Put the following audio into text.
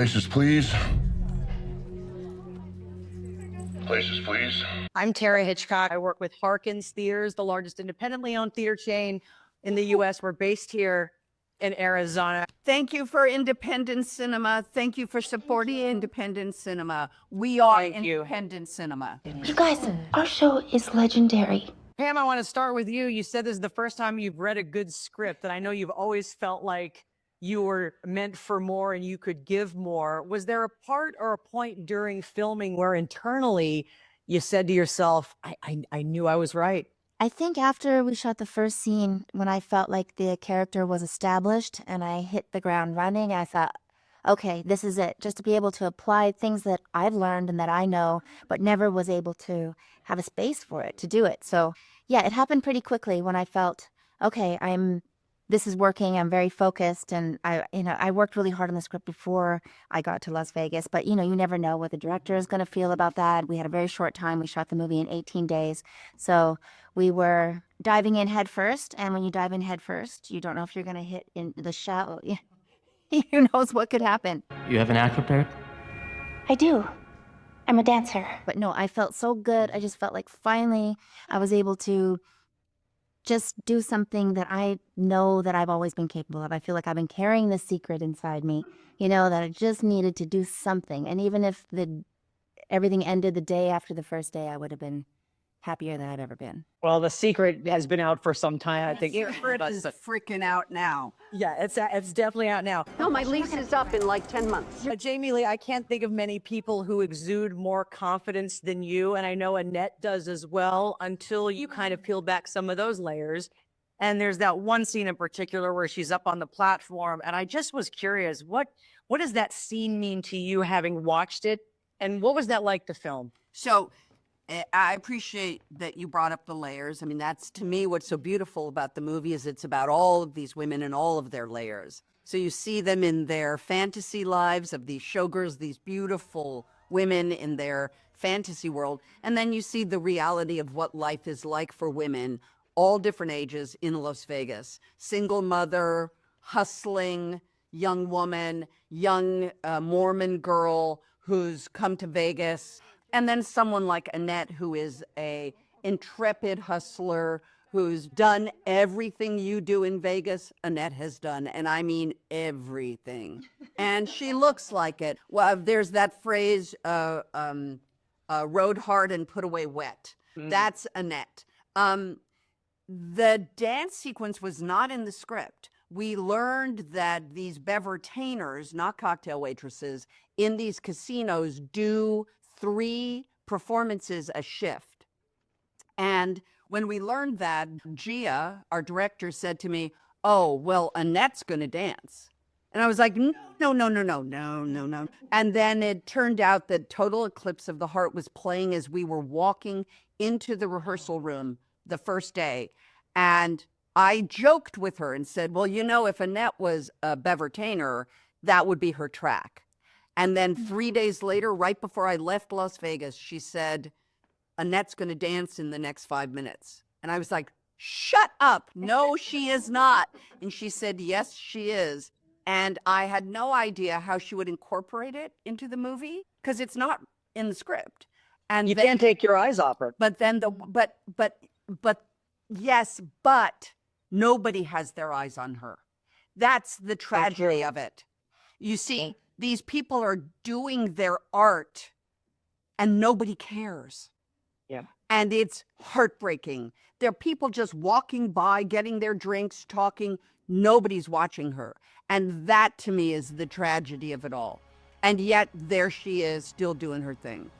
Places, please. Places, please. I'm Tara Hitchcock. I work with Harkins Theaters, the largest independently owned theater chain in the U.S. We're based here in Arizona. Thank you for independent cinema. Thank you for supporting independent cinema. We are Thank you. independent cinema. You guys, our show is legendary. Pam, I want to start with you. You said this is the first time you've read a good script, and I know you've always felt like you were meant for more and you could give more. Was there a part or a point during filming where internally you said to yourself, I knew I was right? I think after we shot the first scene, when I felt like the character was established and I hit the ground running, I thought, okay, this is it. Just to be able to apply things that I've learned and that I know, but never was able to have a space for it, to do it. So yeah, it happened pretty quickly when I felt, okay, this is working. I'm very focused, and I worked really hard on the script before I got to Las Vegas. But you never know what the director is going to feel about that. We had a very short time. We shot the movie in 18 days, so we were diving in head first. And when you dive in head first, you don't know if you're going to hit in the shallow. Who knows what could happen? You have an act prepared? I do. I'm a dancer. But no, I felt so good. I just felt like finally I was able to just do something that I know that I've always been capable of. I feel like I've been carrying this secret inside me, that I just needed to do something. And even if everything ended the day after the first day, I would have been happier than I've ever been. Well, the secret has been out for some time, I think. Secret is freaking out now. Yeah, it's definitely out now. No, my lease is up in like 10 months. Jamie Lee, I can't think of many people who exude more confidence than you, and I know Annette does as well, until you kind of peel back some of those layers. And there's that one scene in particular where she's up on the platform, and I just was curious, what does that scene mean to you, having watched it, and what was that like to film? So I appreciate that you brought up the layers. I mean, that's, to me, what's so beautiful about the movie is it's about all of these women and all of their layers. So you see them in their fantasy lives of these showgirls, these beautiful women in their fantasy world. And then you see the reality of what life is like for women, all different ages in Las Vegas. Single mother, hustling, young woman, young Mormon girl who's come to Vegas. And then someone like Annette, who is a intrepid hustler, who's done everything you do in Vegas, Annette has done. And I mean everything. And she looks like it. Well, there's that phrase, rode hard and put away wet. That's Annette. The dance sequence was not in the script. We learned that these bevertainers, not cocktail waitresses, in these casinos do 3 performances a shift. And when we learned that, Gia, our director, said to me, oh, well, Annette's going to dance. And I was like, no. And then it turned out that Total Eclipse of the Heart was playing as we were walking into the rehearsal room the first day. And I joked with her and said, well, if Annette was a bevertainer, that would be her track. And then 3 days later, right before I left Las Vegas, she said, Annette's going to dance in the next 5 minutes. And I was like, shut up. No, she is not. And she said, yes, she is. And I had no idea how she would incorporate it into the movie because it's not in the script. And You can't take your eyes off her. But then but nobody has their eyes on her. That's the tragedy of it. You see, these people are doing their art and nobody cares. Yeah. And it's heartbreaking. There are people just walking by, getting their drinks, talking. Nobody's watching her. And that, to me, is the tragedy of it all. And yet, there she is, still doing her thing.